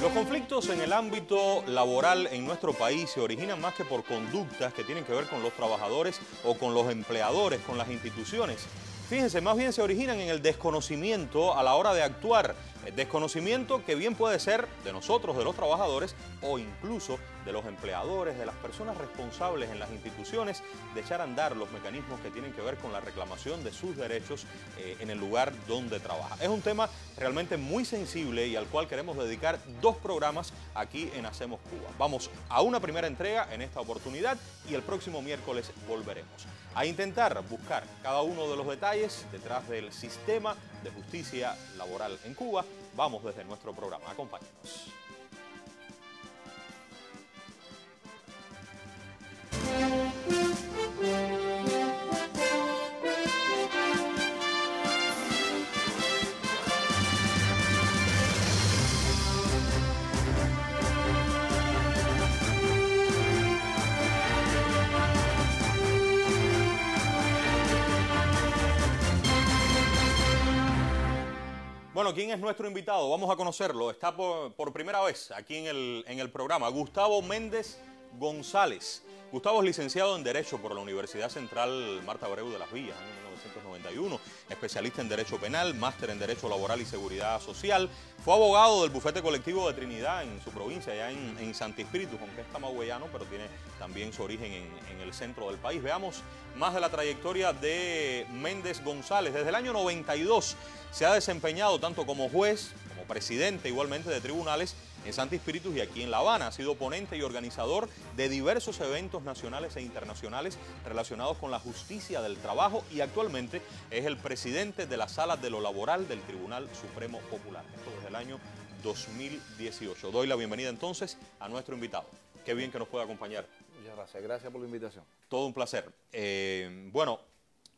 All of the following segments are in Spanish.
Los conflictos en el ámbito laboral en nuestro país se originan más que por conductas que tienen que ver con los trabajadores o con los empleadores, con las instituciones. Fíjense, más bien se originan en el desconocimiento a la hora de actuar. El desconocimiento que bien puede ser de nosotros, de los trabajadores, o incluso de los empleadores, de las personas responsables en las instituciones, de echar a andar los mecanismos que tienen que ver con la reclamación de sus derechos en el lugar donde trabaja. Es un tema realmente muy sensible y al cual queremos dedicar 2 programas aquí en Hacemos Cuba. Vamos a una primera entrega en esta oportunidad y el próximo miércoles volveremos a intentar buscar cada uno de los detalles detrás del sistema de justicia laboral en Cuba. Vamos desde nuestro programa. Acompáñenos. Bueno, ¿quién es nuestro invitado? Vamos a conocerlo. Está por primera vez aquí en el programa. Gustavo Méndez González. Gustavo es licenciado en Derecho por la Universidad Central Marta Abreu de las Villas en 1991, especialista en Derecho Penal, máster en Derecho Laboral y Seguridad Social. Fue abogado del Bufete Colectivo de Trinidad en su provincia, allá en Santi Espíritu, aunque es camagüeyano, pero tiene también su origen en el centro del país. Veamos más de la trayectoria de Méndez González. Desde el año 92 se ha desempeñado tanto como juez, como presidente igualmente de tribunales en Santi Espíritu y aquí en La Habana. Ha sido ponente y organizador de diversos eventos nacionales e internacionales relacionados con la justicia del trabajo y actualmente es el presidente de la Sala de lo Laboral del Tribunal Supremo Popular. Esto desde el año 2018. Doy la bienvenida entonces a nuestro invitado. Qué bien que nos pueda acompañar. Muchas gracias. Gracias por la invitación. Todo un placer. Bueno,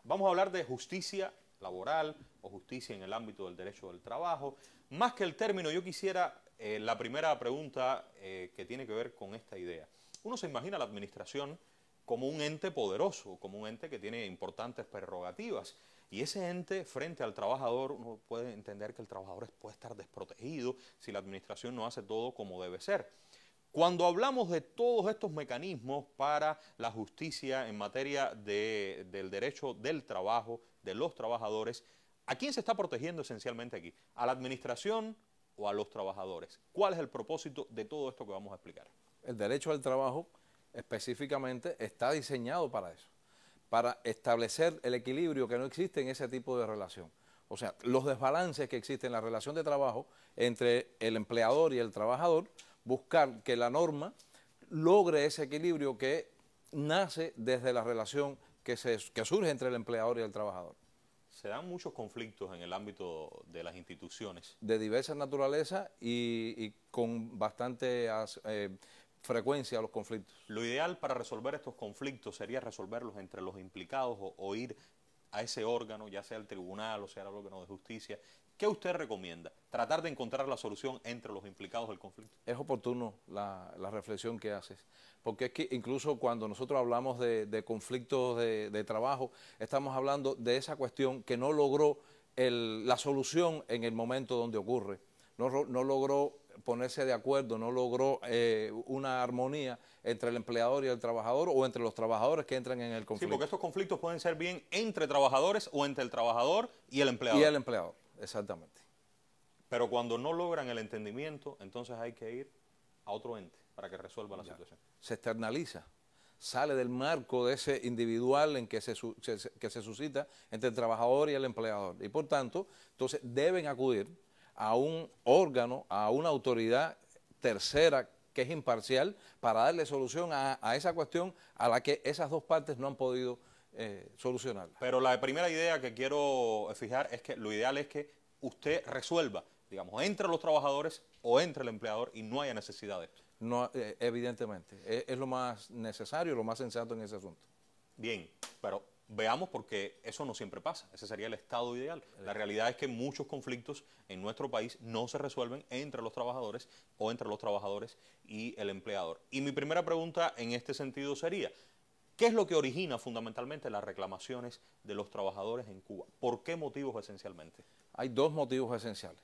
vamos a hablar de justicia laboral o justicia en el ámbito del derecho del trabajo. Más que el término, yo quisiera la primera pregunta que tiene que ver con esta idea. Uno se imagina la administración como un ente poderoso, como un ente que tiene importantes prerrogativas. Y ese ente, frente al trabajador, uno puede entender que el trabajador puede estar desprotegido si la administración no hace todo como debe ser. Cuando hablamos de todos estos mecanismos para la justicia en materia del derecho del trabajo, de los trabajadores, ¿a quién se está protegiendo esencialmente aquí? ¿A la administración o a los trabajadores? ¿Cuál es el propósito de todo esto que vamos a explicar? El derecho al trabajo específicamente está diseñado para eso, para establecer el equilibrio que no existe en ese tipo de relación. O sea, los desbalances que existen en la relación de trabajo entre el empleador y el trabajador, buscar que la norma logre ese equilibrio que nace desde la relación que surge entre el empleador y el trabajador. Se dan muchos conflictos en el ámbito de las instituciones. De diversas naturalezas y con bastante frecuencia los conflictos. Lo ideal para resolver estos conflictos sería resolverlos entre los implicados o ir a ese órgano, ya sea el tribunal o sea el órgano de justicia. ¿Qué usted recomienda? Tratar de encontrar la solución entre los implicados del conflicto. Es oportuno la reflexión que haces, porque es que incluso cuando nosotros hablamos de conflictos de trabajo, estamos hablando de esa cuestión que no logró la solución en el momento donde ocurre, no logró ponerse de acuerdo, no logró una armonía entre el empleador y el trabajador o entre los trabajadores que entran en el conflicto. Sí, porque estos conflictos pueden ser bien entre trabajadores o entre el trabajador y el empleador. Y el empleador, exactamente. Pero cuando no logran el entendimiento, entonces hay que ir a otro ente para que resuelva la situación. Se externaliza, sale del marco de ese individual en que se suscita entre el trabajador y el empleador. Y por tanto, entonces deben acudir a un órgano, a una autoridad tercera que es imparcial para darle solución a esa cuestión a la que esas dos partes no han podido solucionar. Pero la primera idea que quiero fijar es que lo ideal es que usted resuelva, digamos, entre los trabajadores o entre el empleador y no haya necesidad de esto. No, evidentemente, es lo más necesario, lo más sensato en ese asunto. Bien, pero veamos porque eso no siempre pasa, ese sería el estado ideal. La realidad es que muchos conflictos en nuestro país no se resuelven entre los trabajadores o entre los trabajadores y el empleador. Y mi primera pregunta en este sentido sería, ¿qué es lo que origina fundamentalmente las reclamaciones de los trabajadores en Cuba? ¿Por qué motivos esencialmente? Hay 2 motivos esenciales.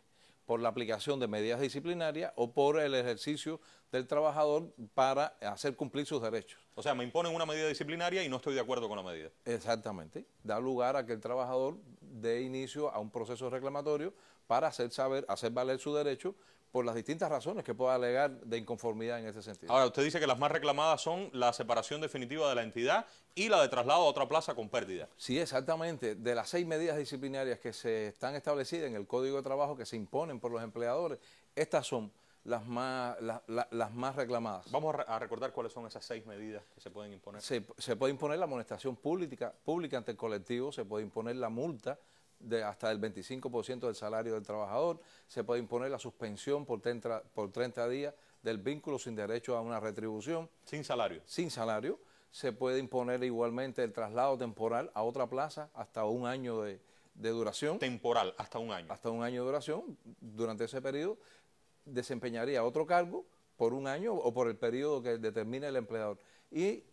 por la aplicación de medidas disciplinarias o por el ejercicio del trabajador para hacer cumplir sus derechos. O sea, me imponen una medida disciplinaria y no estoy de acuerdo con la medida. Exactamente. Da lugar a que el trabajador dé inicio a un proceso reclamatorio para hacer valer su derecho por las distintas razones que pueda alegar de inconformidad en ese sentido. Ahora, usted dice que las más reclamadas son la separación definitiva de la entidad y la de traslado a otra plaza con pérdida. Sí, exactamente. De las 6 medidas disciplinarias que se están establecidas en el Código de Trabajo que se imponen por los empleadores, estas son las más reclamadas. Vamos a recordar cuáles son esas 6 medidas que se pueden imponer. Se puede imponer la amonestación pública ante el colectivo, se puede imponer la multa de hasta el 25% del salario del trabajador, se puede imponer la suspensión por 30 días del vínculo sin derecho a una retribución. Sin salario. Sin salario. Se puede imponer igualmente el traslado temporal a otra plaza hasta un año de duración. Temporal, hasta un año. Hasta un año de duración. Durante ese periodo desempeñaría otro cargo por un año o por el periodo que determine el empleador. Y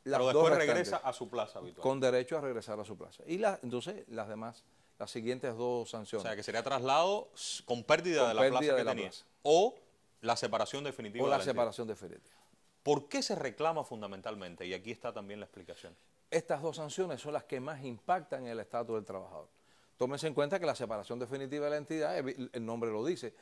pero después regresa a su plaza habitual. Con derecho a regresar a su plaza. Y entonces las demás, las siguientes 2 sanciones. O sea, que sería traslado con pérdida de la plaza que tenía. O la separación definitiva. O la separación definitiva. ¿Por qué se reclama fundamentalmente? Y aquí está también la explicación. Estas 2 sanciones son las que más impactan en el estatus del trabajador. Tómense en cuenta que la separación definitiva de la entidad, el nombre lo dice,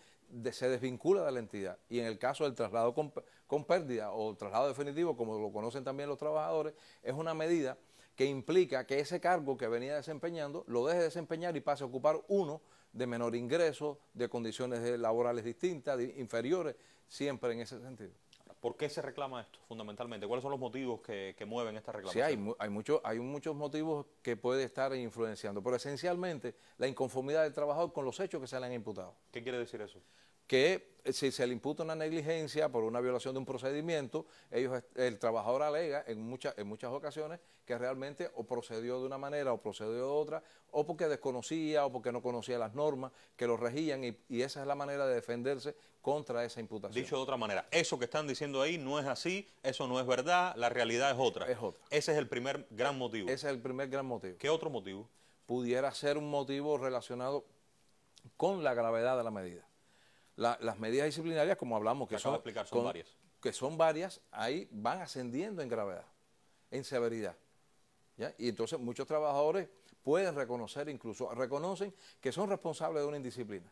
se desvincula de la entidad. Y en el caso del traslado con pérdida o traslado definitivo, como lo conocen también los trabajadores, es una medida que implica que ese cargo que venía desempeñando lo deje de desempeñar y pase a ocupar uno de menor ingreso, de condiciones laborales distintas, inferiores, siempre en ese sentido. ¿Por qué se reclama esto fundamentalmente? ¿Cuáles son los motivos que mueven esta reclamación? Sí, hay muchos motivos que puede estar influenciando, pero esencialmente la inconformidad del trabajador con los hechos que se le han imputado. ¿Qué quiere decir eso? Que si se le imputa una negligencia por una violación de un procedimiento, el trabajador alega en muchas ocasiones que realmente o procedió de una manera o procedió de otra, o porque desconocía o porque no conocía las normas que lo regían y esa es la manera de defenderse contra esa imputación. Dicho de otra manera, eso que están diciendo ahí no es así, eso no es verdad, la realidad es otra. Es otra. Ese es el primer gran motivo. Ese es el primer gran motivo. ¿Qué otro motivo? Pudiera ser un motivo relacionado con la gravedad de la medida. Las medidas disciplinarias, como hablamos, que son varias, ahí van ascendiendo en gravedad, en severidad. ¿Ya? Y entonces muchos trabajadores pueden reconocen que son responsables de una indisciplina,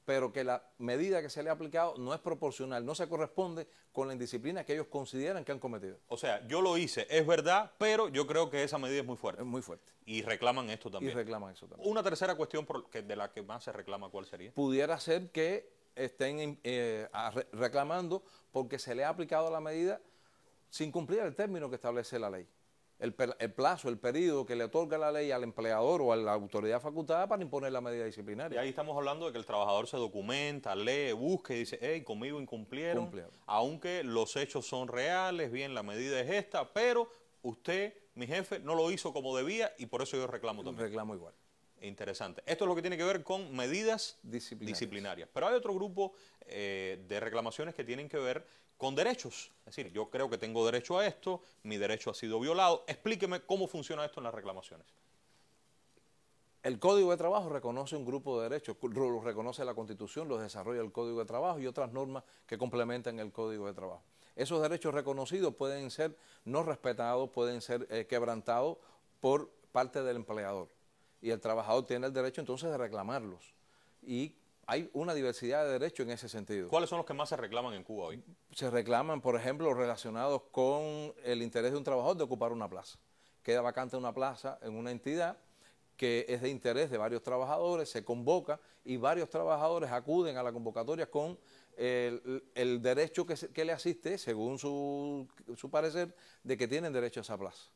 pero que la medida que se le ha aplicado no es proporcional, no se corresponde con la indisciplina que ellos consideran que han cometido. O sea, yo lo hice, es verdad, pero yo creo que esa medida es muy fuerte. Es muy fuerte. Y reclaman esto también. Y reclaman eso también. Una tercera cuestión de la que más se reclama, ¿cuál sería? Pudiera ser que estén reclamando porque se le ha aplicado la medida sin cumplir el término que establece la ley. El plazo, el periodo que le otorga la ley al empleador o a la autoridad facultada para imponer la medida disciplinaria. Y ahí estamos hablando de que el trabajador se documenta, lee, busca y dice, hey, conmigo incumplieron, aunque los hechos son reales, bien, la medida es esta, pero usted, mi jefe, no lo hizo como debía y por eso yo reclamo también. Reclamo igual. Interesante. Esto es lo que tiene que ver con medidas disciplinarias. Pero hay otro grupo de reclamaciones que tienen que ver con derechos. Es decir, yo creo que tengo derecho a esto, mi derecho ha sido violado. Explíqueme cómo funciona esto en las reclamaciones. El Código de Trabajo reconoce un grupo de derechos, lo reconoce la Constitución, los desarrolla el Código de Trabajo y otras normas que complementan el Código de Trabajo. Esos derechos reconocidos pueden ser no respetados, pueden ser quebrantados por parte del empleador. Y el trabajador tiene el derecho entonces de reclamarlos. Y hay una diversidad de derechos en ese sentido. ¿Cuáles son los que más se reclaman en Cuba hoy? Se reclaman, por ejemplo, relacionados con el interés de un trabajador de ocupar una plaza. Queda vacante una plaza en una entidad que es de interés de varios trabajadores, se convoca y varios trabajadores acuden a la convocatoria con el derecho que le asiste, según su parecer, de que tienen derecho a esa plaza.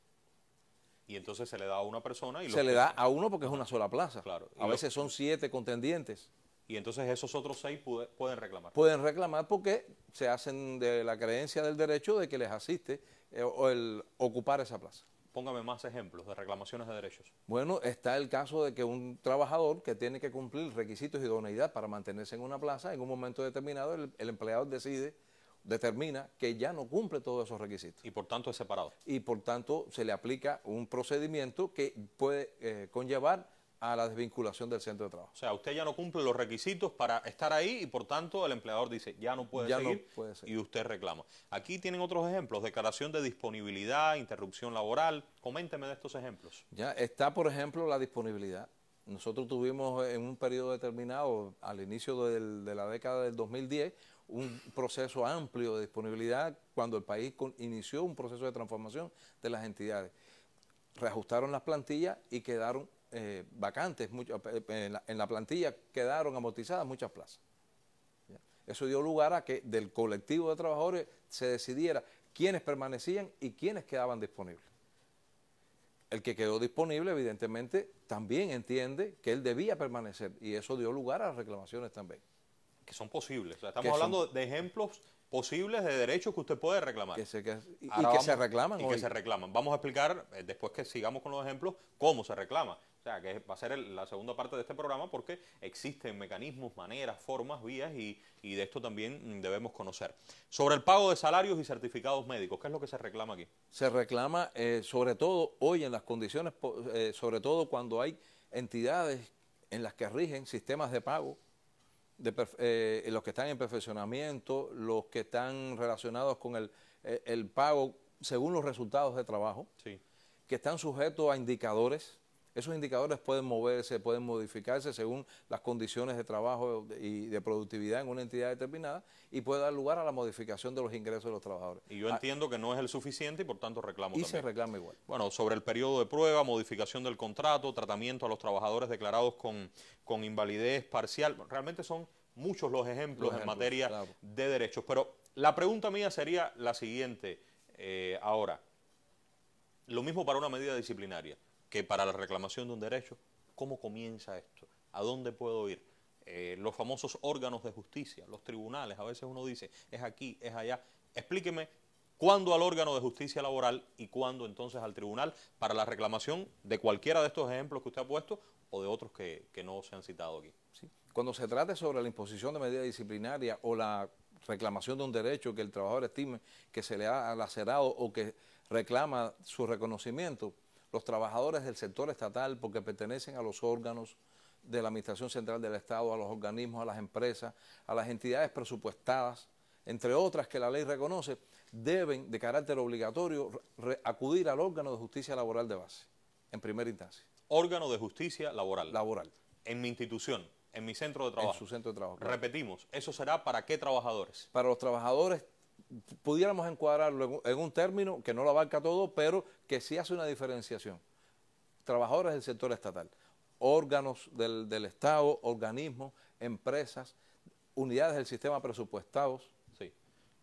Y entonces se le da a una persona y se le da a uno porque es una sola plaza. Claro. A veces son 7 contendientes. Y entonces esos otros 6 pueden reclamar. Pueden reclamar porque se hacen de la creencia del derecho de que les asiste el ocupar esa plaza. Póngame más ejemplos de reclamaciones de derechos. Bueno, está el caso de que un trabajador que tiene que cumplir requisitos de idoneidad para mantenerse en una plaza, en un momento determinado el empleador determina que ya no cumple todos esos requisitos. Y por tanto es separado. Y por tanto se le aplica un procedimiento que puede conllevar a la desvinculación del centro de trabajo. O sea, usted ya no cumple los requisitos para estar ahí y por tanto el empleador dice ya no puede seguir y usted reclama. Aquí tienen otros ejemplos, declaración de disponibilidad, interrupción laboral. Coménteme de estos ejemplos. Ya está, por ejemplo, la disponibilidad. Nosotros tuvimos en un periodo determinado, al inicio de la década del 2010, un proceso amplio de disponibilidad cuando el país inició un proceso de transformación de las entidades. Reajustaron las plantillas y quedaron vacantes, en la plantilla quedaron amortizadas muchas plazas. ¿Ya? Eso dio lugar a que del colectivo de trabajadores se decidiera quiénes permanecían y quiénes quedaban disponibles. El que quedó disponible, evidentemente, también entiende que él debía permanecer y eso dio lugar a reclamaciones también. Que son posibles. O sea, estamos hablando de ejemplos posibles de derechos que usted puede reclamar. Que se reclaman. Y que se reclaman. Vamos a explicar, después que sigamos con los ejemplos, cómo se reclama. O sea, que va a ser la segunda parte de este programa porque existen mecanismos, maneras, formas, vías y de esto también debemos conocer. Sobre el pago de salarios y certificados médicos, ¿qué es lo que se reclama aquí? Se reclama, sobre todo hoy en las condiciones, sobre todo cuando hay entidades en las que rigen sistemas de pago, los que están en perfeccionamiento, los que están relacionados con el pago según los resultados de trabajo, sí, que están sujetos a indicadores. Esos indicadores pueden moverse, pueden modificarse según las condiciones de trabajo y de productividad en una entidad determinada y puede dar lugar a la modificación de los ingresos de los trabajadores. Y yo entiendo que no es el suficiente y por tanto reclamo también. Y se reclama igual. Bueno, sobre el periodo de prueba, modificación del contrato, tratamiento a los trabajadores declarados con invalidez parcial. Realmente son muchos los ejemplos en materia de derechos. Pero la pregunta mía sería la siguiente ahora. Lo mismo para una medida disciplinaria que para la reclamación de un derecho. ¿Cómo comienza esto? ¿A dónde puedo ir? Los famosos órganos de justicia, los tribunales, a veces uno dice, es aquí, es allá. Explíqueme cuándo al órgano de justicia laboral y cuándo entonces al tribunal para la reclamación de cualquiera de estos ejemplos que usted ha puesto o de otros que no se han citado aquí. Sí. Cuando se trate sobre la imposición de medida disciplinaria o la reclamación de un derecho que el trabajador estime que se le ha lacerado o que reclama su reconocimiento, los trabajadores del sector estatal, porque pertenecen a los órganos de la Administración Central del Estado, a los organismos, a las empresas, a las entidades presupuestadas, entre otras que la ley reconoce, deben de carácter obligatorio acudir al órgano de justicia laboral de base, en primera instancia. Órgano de justicia laboral. Laboral. En mi institución, en mi centro de trabajo. En su centro de trabajo. Repetimos, ¿eso será para qué trabajadores? Para los trabajadores, pudiéramos encuadrarlo en un término que no lo abarca todo, pero que sí hace una diferenciación. Trabajadores del sector estatal, órganos del Estado, organismos, empresas, unidades del sistema presupuestados. Sí.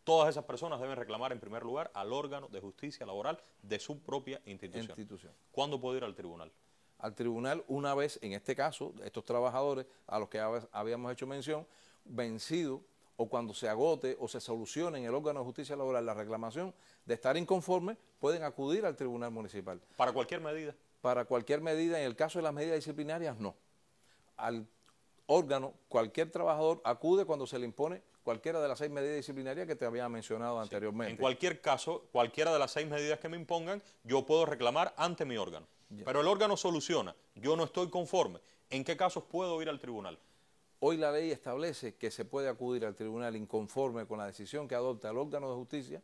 Todas esas personas deben reclamar en primer lugar al órgano de justicia laboral de su propia institución. ¿Cuándo puedo ir al tribunal? Al tribunal una vez, en este caso, estos trabajadores a los que habíamos hecho mención, vencido o cuando se agote o se solucione en el órgano de justicia laboral la reclamación de estar inconforme, pueden acudir al tribunal municipal. ¿Para cualquier medida? Para cualquier medida, en el caso de las medidas disciplinarias, no. Al órgano, cualquier trabajador acude cuando se le impone cualquiera de las 6 medidas disciplinarias que te había mencionado anteriormente. En cualquier caso, cualquiera de las 6 medidas que me impongan, yo puedo reclamar ante mi órgano. Ya. Pero el órgano soluciona, yo no estoy conforme. ¿En qué casos puedo ir al tribunal? Hoy la ley establece que se puede acudir al tribunal inconforme con la decisión que adopta el órgano de justicia,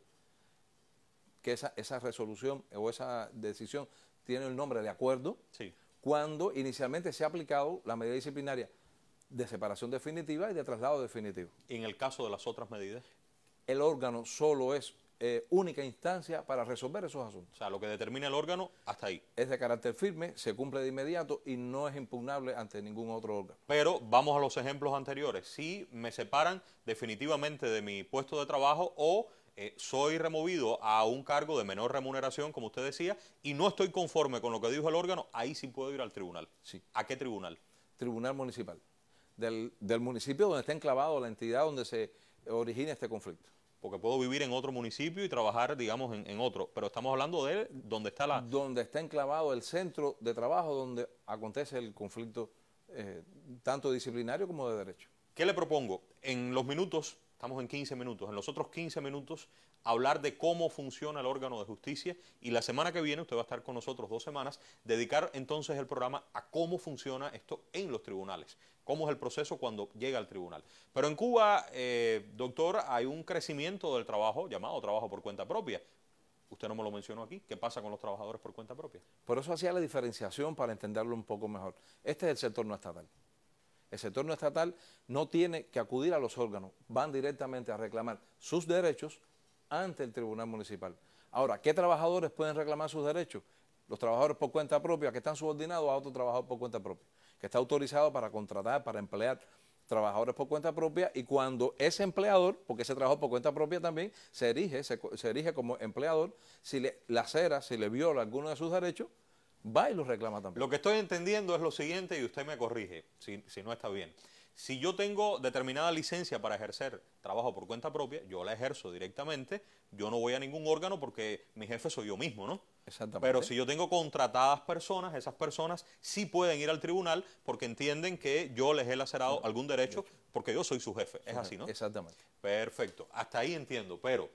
que esa resolución o esa decisión tiene el nombre de acuerdo, sí, cuando inicialmente se ha aplicado la medida disciplinaria de separación definitiva y de traslado definitivo. ¿Y en el caso de las otras medidas? El órgano solo es única instancia para resolver esos asuntos. O sea, lo que determina el órgano, hasta ahí. Es de carácter firme, se cumple de inmediato y no es impugnable ante ningún otro órgano. Pero vamos a los ejemplos anteriores. Si me separan definitivamente de mi puesto de trabajo o soy removido a un cargo de menor remuneración, como usted decía, y no estoy conforme con lo que dijo el órgano, ahí sí puedo ir al tribunal. Sí. ¿A qué tribunal? Tribunal municipal. Del municipio donde está enclavado la entidad donde se origina este conflicto. Porque puedo vivir en otro municipio y trabajar, digamos, en otro. Pero estamos hablando de donde está la... Donde está enclavado el centro de trabajo donde acontece el conflicto tanto disciplinario como de derecho. ¿Qué le propongo? En los minutos estamos en 15 minutos. En los otros 15 minutos, hablar de cómo funciona el órgano de justicia, y la semana que viene, usted va a estar con nosotros 2 semanas, dedicar entonces el programa a cómo funciona esto en los tribunales, cómo es el proceso cuando llega al tribunal. Pero en Cuba, doctor, hay un crecimiento del trabajo llamado trabajo por cuenta propia. Usted no me lo mencionó aquí. ¿Qué pasa con los trabajadores por cuenta propia? Por eso hacía la diferenciación para entenderlo un poco mejor. Este es el sector no estatal. El sector no estatal no tiene que acudir a los órganos, van directamente a reclamar sus derechos ante el Tribunal Municipal. Ahora, ¿qué trabajadores pueden reclamar sus derechos? Los trabajadores por cuenta propia que están subordinados a otro trabajador por cuenta propia, que está autorizado para contratar, para emplear trabajadores por cuenta propia, y cuando ese empleador, porque ese trabajador por cuenta propia también se erige como empleador, si le lacera, si le viola alguno de sus derechos, va y los reclama también. Lo que estoy entendiendo es lo siguiente, y usted me corrige si no está bien. Si yo tengo determinada licencia para ejercer trabajo por cuenta propia, yo la ejerzo directamente, yo no voy a ningún órgano porque mi jefe soy yo mismo, ¿no? Exactamente. Pero si yo tengo contratadas personas, esas personas sí pueden ir al tribunal porque entienden que yo les he lacerado algún derecho porque yo soy su jefe. Es así, ¿no? Exactamente. Perfecto. Hasta ahí entiendo. Pero,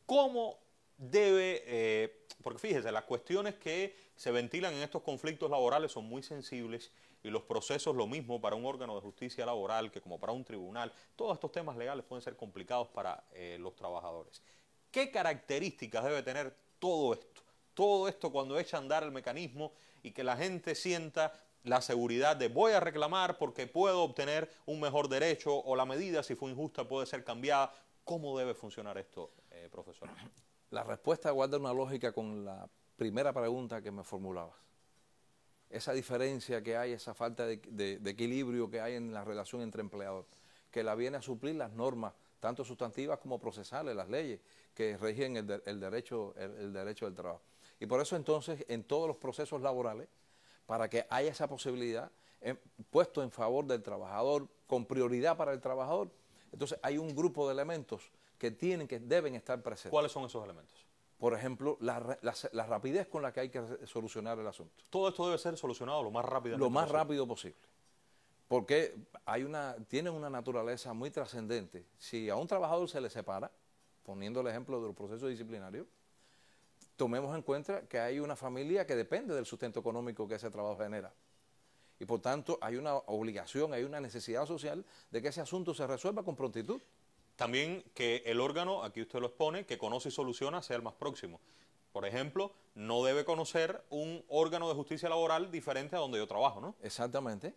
¿cómo debe...? Porque fíjese, las cuestiones que se ventilan en estos conflictos laborales son muy sensibles, y los procesos lo mismo para un órgano de justicia laboral que como para un tribunal. Todos estos temas legales pueden ser complicados para los trabajadores. ¿Qué características debe tener todo esto? Todo esto cuando echa a andar el mecanismo y que la gente sienta la seguridad de voy a reclamar porque puedo obtener un mejor derecho, o la medida, si fue injusta, puede ser cambiada. ¿Cómo debe funcionar esto, profesor? La respuesta guarda una lógica con la primera pregunta que me formulabas. Esa diferencia que hay, esa falta de equilibrio que hay en la relación entre empleadores, que la viene a suplir las normas, tanto sustantivas como procesales, las leyes que rigen el derecho del trabajo. Y por eso entonces, en todos los procesos laborales, para que haya esa posibilidad, puesto en favor del trabajador, con prioridad para el trabajador, entonces hay un grupo de elementos que deben estar presentes. ¿Cuáles son esos elementos? Por ejemplo, la rapidez con la que hay que solucionar el asunto. Todo esto debe ser solucionado lo más rápido posible. Lo más rápido posible. Porque tiene una naturaleza muy trascendente. Si a un trabajador se le separa, poniendo el ejemplo de los procesos disciplinarios, tomemos en cuenta que hay una familia que depende del sustento económico que ese trabajo genera. Y por tanto hay una obligación, hay una necesidad social de que ese asunto se resuelva con prontitud. También que el órgano, aquí usted lo expone, que conoce y soluciona sea el más próximo. Por ejemplo, no debe conocer un órgano de justicia laboral diferente a donde yo trabajo, ¿no? Exactamente.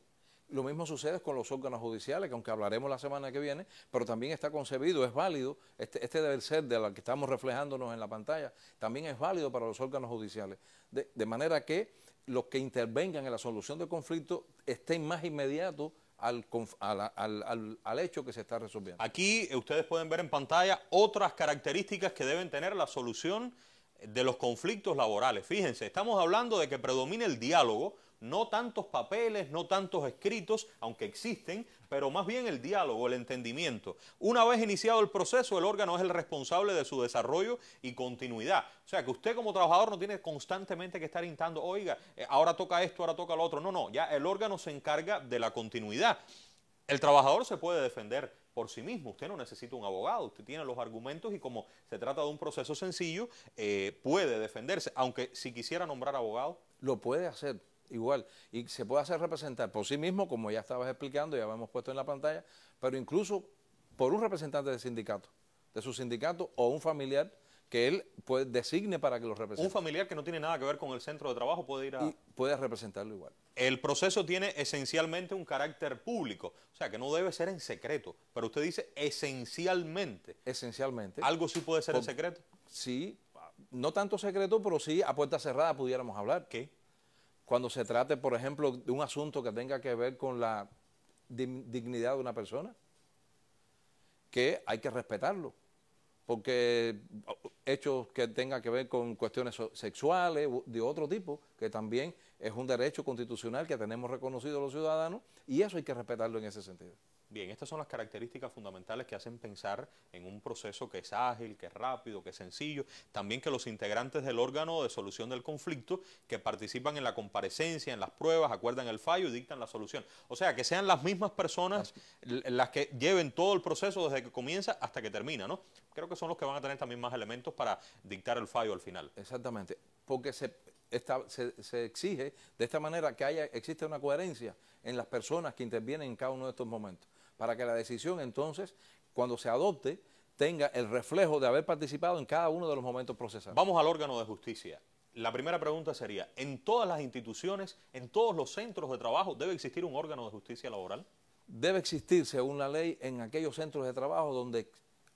Lo mismo sucede con los órganos judiciales, que aunque hablaremos la semana que viene, pero también está concebido, es válido, este debe ser de lo que estamos reflejándonos en la pantalla, también es válido para los órganos judiciales. De manera que los que intervengan en la solución del conflicto estén más inmediatos al hecho que se está resolviendo. Aquí ustedes pueden ver en pantalla otras características que deben tener la solución de los conflictos laborales. Fíjense, estamos hablando de que predomine el diálogo, no tantos papeles, no tantos escritos, aunque existen, pero más bien el diálogo, el entendimiento. Una vez iniciado el proceso, el órgano es el responsable de su desarrollo y continuidad. O sea, que usted como trabajador no tiene constantemente que estar instando, oiga, ahora toca esto, ahora toca lo otro. No, no, ya el órgano se encarga de la continuidad. El trabajador se puede defender por sí mismo, usted no necesita un abogado, usted tiene los argumentos y como se trata de un proceso sencillo, puede defenderse, aunque si quisiera nombrar abogado. Lo puede hacer. Igual, y se puede hacer representar por sí mismo, como ya estabas explicando, ya habíamos puesto en la pantalla, pero incluso por un representante del sindicato, de su sindicato, o un familiar que él designe para que lo represente. Un familiar que no tiene nada que ver con el centro de trabajo puede ir a... Y puede representarlo igual. El proceso tiene esencialmente un carácter público, o sea que no debe ser en secreto, pero usted dice esencialmente. Esencialmente. ¿Algo sí puede ser en secreto? Sí, no tanto secreto, pero sí a puerta cerrada pudiéramos hablar. ¿Qué? Cuando se trate, por ejemplo, de un asunto que tenga que ver con la dignidad de una persona, que hay que respetarlo, porque hechos que tengan que ver con cuestiones sexuales de otro tipo, que también es un derecho constitucional que tenemos reconocido los ciudadanos, y eso hay que respetarlo en ese sentido. Bien, estas son las características fundamentales que hacen pensar en un proceso que es ágil, que es rápido, que es sencillo. También que los integrantes del órgano de solución del conflicto, que participan en la comparecencia, en las pruebas, acuerdan el fallo y dictan la solución. O sea, que sean las mismas personas las que lleven todo el proceso desde que comienza hasta que termina, ¿no? Creo que son los que van a tener también más elementos para dictar el fallo al final. Exactamente, porque se exige de esta manera que existe una coherencia en las personas que intervienen en cada uno de estos momentos, para que la decisión entonces, cuando se adopte, tenga el reflejo de haber participado en cada uno de los momentos procesales. Vamos al órgano de justicia. La primera pregunta sería, ¿en todas las instituciones, en todos los centros de trabajo, debe existir un órgano de justicia laboral? Debe existir, según la ley, en aquellos centros de trabajo donde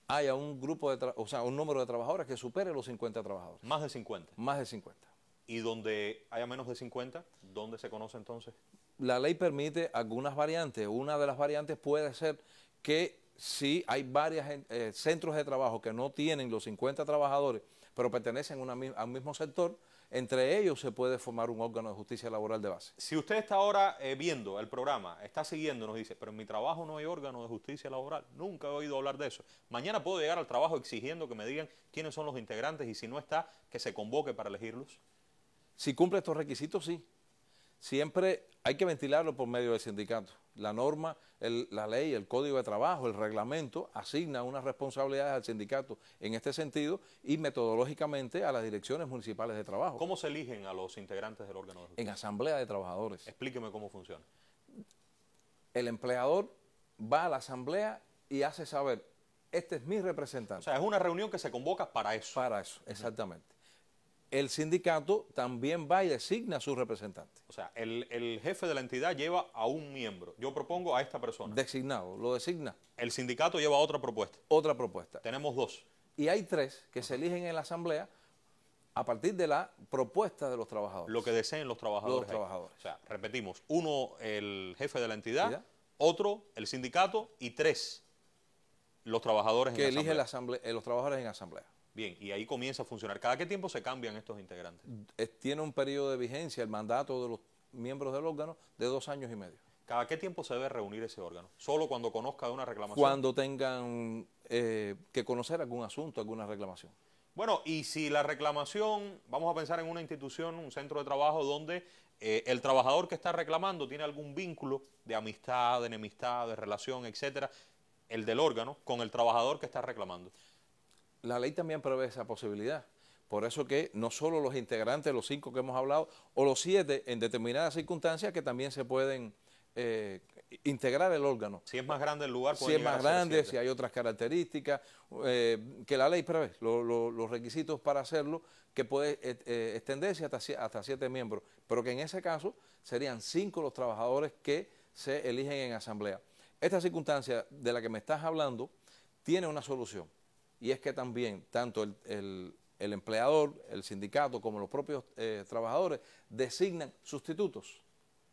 haya un grupo un número de trabajadores que supere los 50 trabajadores. Más de 50. Más de 50. ¿Y donde haya menos de 50, dónde se conoce entonces? La ley permite algunas variantes. Una de las variantes puede ser que si hay varios centros de trabajo que no tienen los 50 trabajadores, pero pertenecen a un mismo sector, entre ellos se puede formar un órgano de justicia laboral de base. Si usted está ahora viendo el programa, está siguiendo, nos dice, pero en mi trabajo no hay órgano de justicia laboral, nunca he oído hablar de eso. Mañana puedo llegar al trabajo exigiendo que me digan quiénes son los integrantes y si no está, que se convoque para elegirlos. Si cumple estos requisitos, sí. Siempre hay que ventilarlo por medio del sindicato. La norma, la ley, el código de trabajo, el reglamento asigna unas responsabilidades al sindicato en este sentido y metodológicamente a las direcciones municipales de trabajo. ¿Cómo se eligen a los integrantes del órgano de justicia? En asamblea de trabajadores. Explíqueme cómo funciona. El empleador va a la asamblea y hace saber, este es mi representante. O sea, es una reunión que se convoca para eso. Para eso, exactamente. El sindicato también va y designa a su representante. O sea, el jefe de la entidad lleva a un miembro. Yo propongo a esta persona. Designado, lo designa. El sindicato lleva otra propuesta. Otra propuesta. Tenemos dos. Y hay tres que se eligen en la asamblea a partir de la propuesta de los trabajadores. Lo que deseen los trabajadores. Los trabajadores. O sea, repetimos, uno el jefe de la entidad, otro el sindicato y tres los trabajadores que en eligen los trabajadores en asamblea. Bien, y ahí comienza a funcionar. ¿Cada qué tiempo se cambian estos integrantes? Tiene un periodo de vigencia el mandato de los miembros del órgano de 2 años y medio. ¿Cada qué tiempo se debe reunir ese órgano? ¿Solo cuando conozca de una reclamación? Cuando tengan que conocer algún asunto, alguna reclamación. Bueno, y si la reclamación, vamos a pensar en una institución, un centro de trabajo donde el trabajador que está reclamando tiene algún vínculo de amistad, de enemistad, de relación, etcétera, el del órgano con el trabajador que está reclamando. La ley también prevé esa posibilidad. Por eso que no solo los integrantes, los 5 que hemos hablado, o los 7 en determinadas circunstancias que también se pueden integrar el órgano. Si es más grande el lugar, si es más grande, si hay otras características, que la ley prevé, los requisitos para hacerlo, que puede extenderse hasta 7 miembros, pero que en ese caso serían 5 los trabajadores que se eligen en asamblea. Esta circunstancia de la que me estás hablando tiene una solución, y es que también tanto el empleador, el sindicato, como los propios trabajadores designan sustitutos.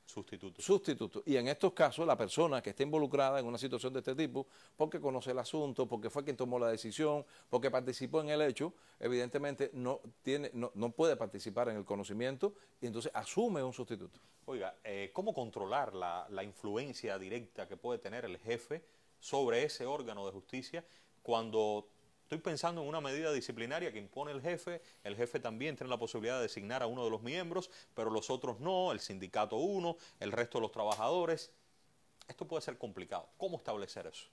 Sustitutos. Y en estos casos, la persona que esté involucrada en una situación de este tipo, porque conoce el asunto, porque fue quien tomó la decisión, porque participó en el hecho, evidentemente no puede participar en el conocimiento y entonces asume un sustituto. Oiga, ¿cómo controlar la influencia directa que puede tener el jefe sobre ese órgano de justicia cuando estoy pensando en una medida disciplinaria que impone el jefe también tiene la posibilidad de designar a uno de los miembros, pero los otros no, el sindicato uno, el resto de los trabajadores? Esto puede ser complicado. ¿Cómo establecer eso?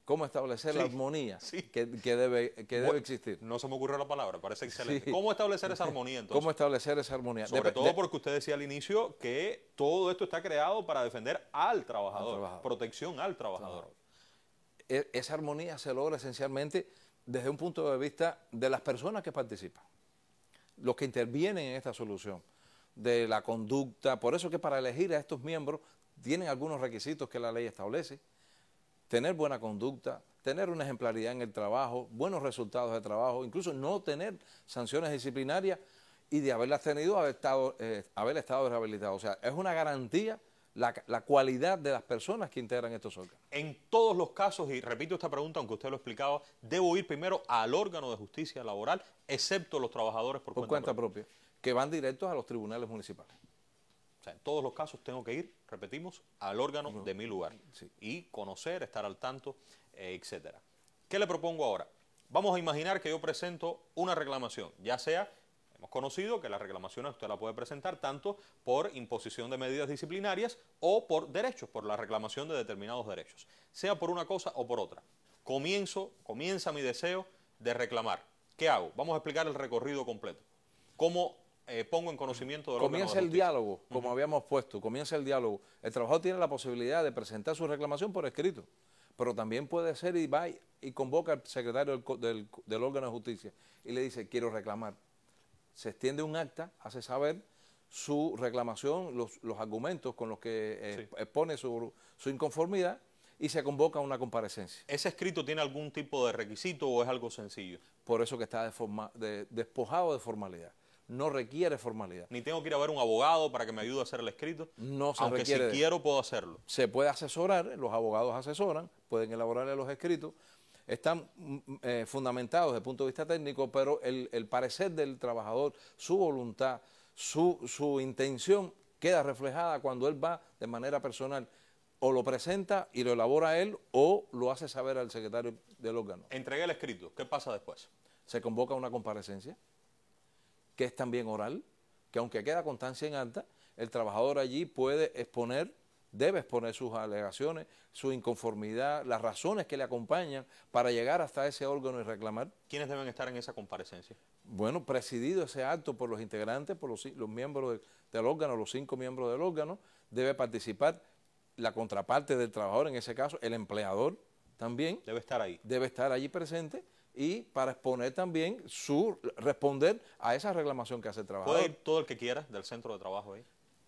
¿Cómo establecer la armonía que debe existir? No se me ocurrió la palabra, parece excelente. Sí. ¿Cómo establecer esa armonía entonces? ¿Cómo establecer esa armonía? Sobre todo porque usted decía al inicio que todo esto está creado para defender al trabajador. Protección al trabajador. Esa armonía se logra esencialmente desde un punto de vista de las personas que participan, los que intervienen en esta solución, de la conducta. Por eso que para elegir a estos miembros tienen algunos requisitos que la ley establece: tener buena conducta, tener una ejemplaridad en el trabajo, buenos resultados de trabajo, incluso no tener sanciones disciplinarias y de haberlas tenido, haber estado rehabilitado. O sea, es una garantía la cualidad de las personas que integran estos órganos. En todos los casos, y repito esta pregunta aunque usted lo explicaba, debo ir primero al órgano de justicia laboral, excepto los trabajadores por cuenta propia. que van directos a los tribunales municipales. O sea, en todos los casos tengo que ir, repetimos, al órgano de mi lugar y conocer, estar al tanto, etcétera. ¿Qué le propongo ahora? Vamos a imaginar que yo presento una reclamación, ya sea, hemos conocido que las reclamaciones usted la puede presentar tanto por imposición de medidas disciplinarias o por derechos, por la reclamación de determinados derechos, sea por una cosa o por otra. Comienza mi deseo de reclamar. ¿Qué hago? Vamos a explicar el recorrido completo. ¿Cómo pongo en conocimiento del órgano de Comienza el justicia? diálogo, como habíamos puesto, comienza el diálogo. El trabajador tiene la posibilidad de presentar su reclamación por escrito, pero también puede ser y va y convoca al secretario del órgano de justicia y le dice, quiero reclamar. Se extiende un acta, hace saber su reclamación, los argumentos con los que expone su inconformidad y se convoca a una comparecencia. ¿Ese escrito tiene algún tipo de requisito o es algo sencillo? Por eso que está despojado de formalidad. No requiere formalidad. Ni tengo que ir a ver un abogado para que me ayude a hacer el escrito. No se aunque requiere. si quiero puedo hacerlo. Se puede asesorar, los abogados asesoran, pueden elaborarle los escritos. Están fundamentados desde el punto de vista técnico, pero el parecer del trabajador, su voluntad, su intención queda reflejada cuando él va de manera personal o lo presenta y lo elabora él o lo hace saber al secretario del órgano. Entregué el escrito, ¿qué pasa después? Se convoca una comparecencia, que es también oral, que aunque queda constancia en acta, el trabajador allí puede debe exponer sus alegaciones, su inconformidad, las razones que le acompañan para llegar hasta ese órgano y reclamar. ¿Quiénes deben estar en esa comparecencia? Bueno, presidido ese acto por los integrantes, por los miembros del órgano, los 5 miembros del órgano, debe participar la contraparte del trabajador, en ese caso el empleador también. Debe estar ahí. Debe estar allí presente y para exponer también responder a esa reclamación que hace el trabajador. ¿Puede ir todo el que quiera del centro de trabajo ahí?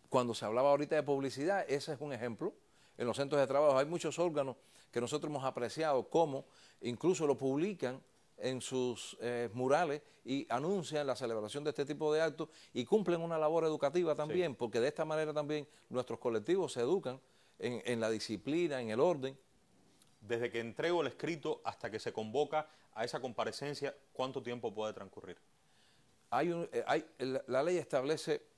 Cuando se hablaba ahorita de publicidad, ese es un ejemplo. En los centros de trabajo hay muchos órganos que nosotros hemos apreciado cómo incluso lo publican en sus murales y anuncian la celebración de este tipo de actos y cumplen una labor educativa también, porque de esta manera también nuestros colectivos se educan en la disciplina, en el orden. Desde que entrego el escrito hasta que se convoca a esa comparecencia, ¿cuánto tiempo puede transcurrir? La ley establece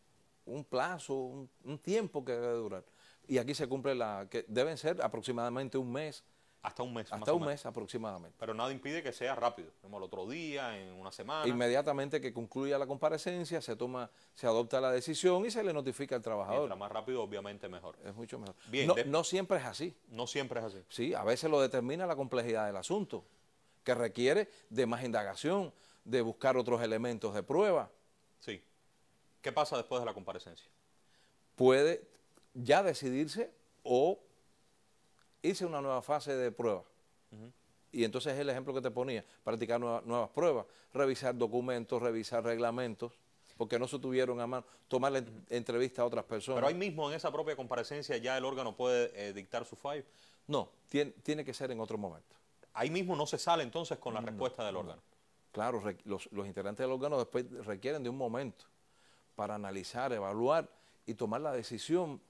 un plazo, un tiempo que debe durar. Y aquí se cumple que deben ser aproximadamente un mes. Hasta un mes. Hasta un mes aproximadamente. Pero nada impide que sea rápido, como el otro día, en una semana. Inmediatamente que concluya la comparecencia, se adopta la decisión y se le notifica al trabajador. Mientras más rápido, obviamente mejor. Es mucho mejor. Bien, no siempre es así. No siempre es así. Sí, a veces lo determina la complejidad del asunto, que requiere de más indagación, de buscar otros elementos de prueba. Sí. ¿Qué pasa después de la comparecencia? Puede ya decidirse o irse a una nueva fase de prueba. Y entonces es el ejemplo que te ponía, practicar nuevas pruebas, revisar documentos, revisar reglamentos, porque no se tuvieron a mano, tomarle entrevista a otras personas. Pero ahí mismo en esa propia comparecencia ya el órgano puede dictar su fallo. No, tiene que ser en otro momento. Ahí mismo no se sale entonces con la respuesta del órgano. Claro, los integrantes del órgano después requieren de un momento para analizar, evaluar y tomar la decisión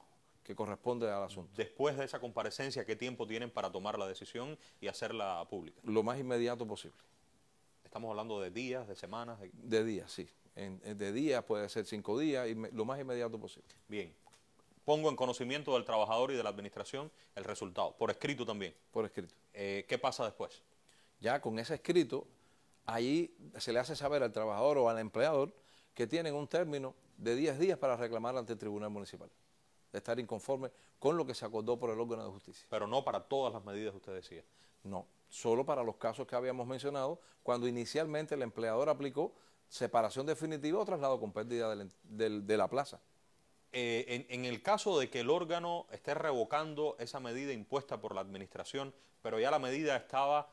que corresponde al asunto. Después de esa comparecencia, ¿qué tiempo tienen para tomar la decisión y hacerla pública? Lo más inmediato posible. Estamos hablando de días, de semanas. De días, sí. De días, puede ser 5 días, lo más inmediato posible. Bien. Pongo en conocimiento del trabajador y de la administración el resultado, por escrito también. Por escrito. ¿Qué pasa después? Ya con ese escrito, ahí se le hace saber al trabajador o al empleador que tienen un término de 10 días para reclamar ante el Tribunal Municipal, de estar inconforme con lo que se acordó por el órgano de justicia. Pero no para todas las medidas que usted decía. No, solo para los casos que habíamos mencionado, cuando inicialmente el empleador aplicó separación definitiva o traslado con pérdida de la plaza. En el caso de que el órgano esté revocando esa medida impuesta por la administración, pero ya la medida estaba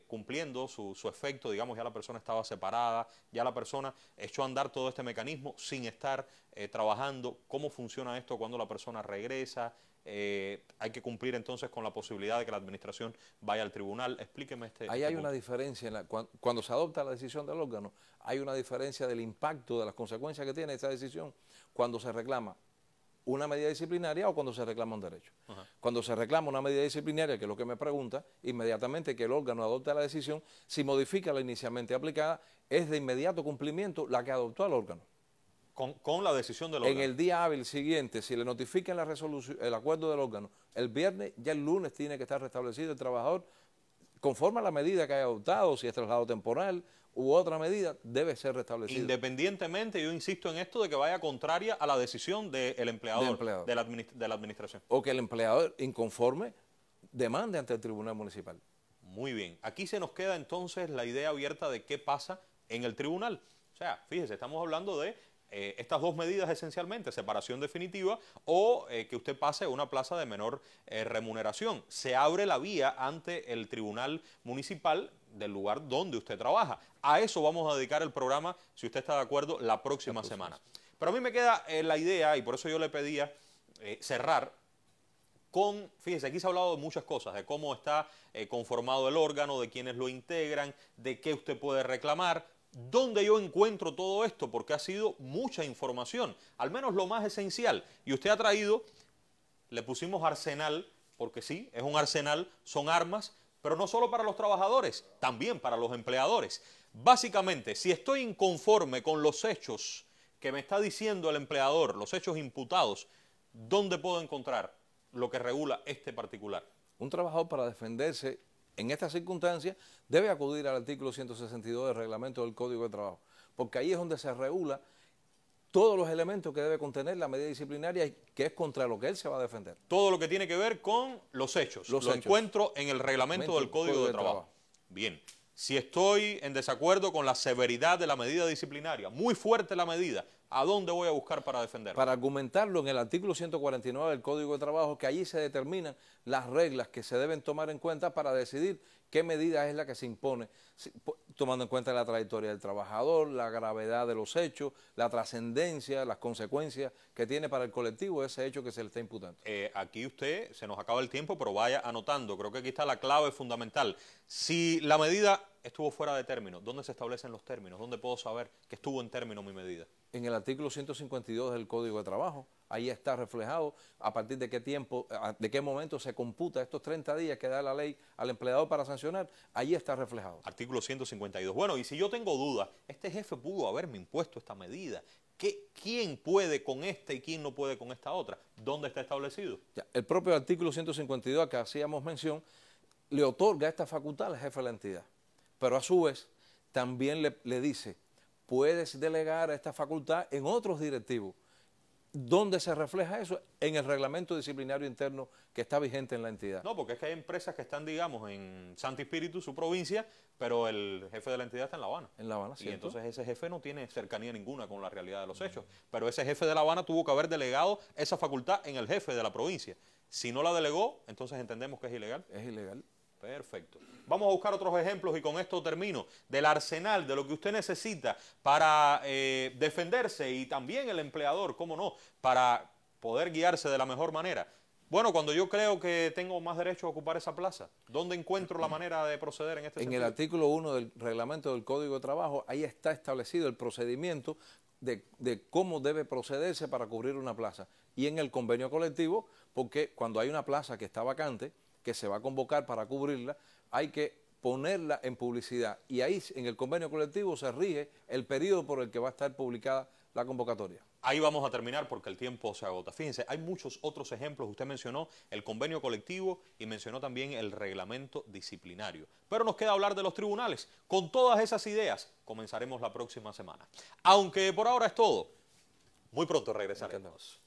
cumpliendo su efecto, digamos, ya la persona estaba separada, ya la persona echó a andar todo este mecanismo sin estar trabajando. ¿Cómo funciona esto cuando la persona regresa? Hay que cumplir entonces con la posibilidad de que la administración vaya al tribunal. Explíqueme Ahí hay una diferencia, cuando se adopta la decisión del órgano, hay una diferencia del impacto, de las consecuencias que tiene esa decisión cuando se reclama una medida disciplinaria o cuando se reclama un derecho. Cuando se reclama una medida disciplinaria, que es lo que me pregunta, inmediatamente que el órgano adopte la decisión, si modifica la inicialmente aplicada, es de inmediato cumplimiento la que adoptó el órgano. Con la decisión del órgano. En el día hábil siguiente, si le notifican la resolución, el acuerdo del órgano, el viernes, ya el lunes tiene que estar restablecido el trabajador conforme a la medida que haya adoptado, si es traslado temporal u otra medida, debe ser restablecido. Independientemente, yo insisto en esto, de que vaya contraria a la decisión del empleador, de la administración. O que el empleador inconforme demande ante el Tribunal Municipal. Muy bien. Aquí se nos queda entonces la idea abierta de qué pasa en el tribunal. O sea, fíjese, estamos hablando de estas dos medidas esencialmente, separación definitiva o que usted pase a una plaza de menor remuneración. Se abre la vía ante el tribunal municipal del lugar donde usted trabaja. A eso vamos a dedicar el programa, si usted está de acuerdo, la próxima semana. Pero a mí me queda la idea, y por eso yo le pedía cerrar con, fíjese, aquí se ha hablado de muchas cosas, de cómo está conformado el órgano, de quiénes lo integran, de qué usted puede reclamar. ¿Dónde yo encuentro todo esto? Porque ha sido mucha información, al menos lo más esencial. Y usted ha traído, le pusimos arsenal, porque sí, es un arsenal, son armas, pero no solo para los trabajadores, también para los empleadores. Básicamente, si estoy inconforme con los hechos que me está diciendo el empleador, los hechos imputados, ¿dónde puedo encontrar lo que regula este particular? Un trabajador, para defenderse en estas circunstancias, debe acudir al artículo 162 del reglamento del Código de Trabajo, porque ahí es donde se regula todos los elementos que debe contener la medida disciplinaria, que es contra lo que él se va a defender. Todo lo que tiene que ver con los hechos. Lo encuentro en el reglamento del Código de Trabajo. Bien. Si estoy en desacuerdo con la severidad de la medida disciplinaria, muy fuerte la medida, ¿a dónde voy a buscar para defenderlo? Para argumentarlo en el artículo 149 del Código de Trabajo, que allí se determinan las reglas que se deben tomar en cuenta para decidir qué medida es la que se impone, tomando en cuenta la trayectoria del trabajador, la gravedad de los hechos, la trascendencia, las consecuencias que tiene para el colectivo ese hecho que se le está imputando. Aquí usted, se nos acaba el tiempo, pero vaya anotando, creo que aquí está la clave fundamental. Si la medida estuvo fuera de término, ¿dónde se establecen los términos? ¿Dónde puedo saber que estuvo en término mi medida? En el artículo 152 del Código de Trabajo, ahí está reflejado a partir de qué tiempo, de qué momento se computa estos 30 días que da la ley al empleador para sancionar, ahí está reflejado. Artículo 152. Bueno, y si yo tengo dudas, este jefe pudo haberme impuesto esta medida, ¿quién puede con esta y quién no puede con esta otra? ¿Dónde está establecido? Ya, el propio artículo 152 a que hacíamos mención le otorga esta facultad al jefe de la entidad, pero a su vez también le dice, puedes delegar esta facultad en otros directivos. ¿Dónde se refleja eso? En el reglamento disciplinario interno que está vigente en la entidad. No, porque es que hay empresas que están, digamos, en Santi Espíritu, su provincia, pero el jefe de la entidad está en La Habana. En La Habana, ¿cierto? Y entonces ese jefe no tiene cercanía ninguna con la realidad de los hechos. Pero ese jefe de La Habana tuvo que haber delegado esa facultad en el jefe de la provincia. Si no la delegó, entonces entendemos que es ilegal. Es ilegal. Perfecto. Vamos a buscar otros ejemplos y con esto termino. Del arsenal, de lo que usted necesita para defenderse y también el empleador, cómo no, para poder guiarse de la mejor manera. Bueno, cuando yo creo que tengo más derecho a ocupar esa plaza, ¿dónde encuentro la manera de proceder en este sentido? En el artículo 1 del reglamento del Código de Trabajo, ahí está establecido el procedimiento de cómo debe procederse para cubrir una plaza. Y en el convenio colectivo, porque cuando hay una plaza que está vacante, que se va a convocar para cubrirla, hay que ponerla en publicidad. Y ahí en el convenio colectivo se rige el periodo por el que va a estar publicada la convocatoria. Ahí vamos a terminar porque el tiempo se agota. Fíjense, hay muchos otros ejemplos. Usted mencionó el convenio colectivo y mencionó también el reglamento disciplinario. Pero nos queda hablar de los tribunales. Con todas esas ideas comenzaremos la próxima semana. Aunque por ahora es todo. Muy pronto regresaremos.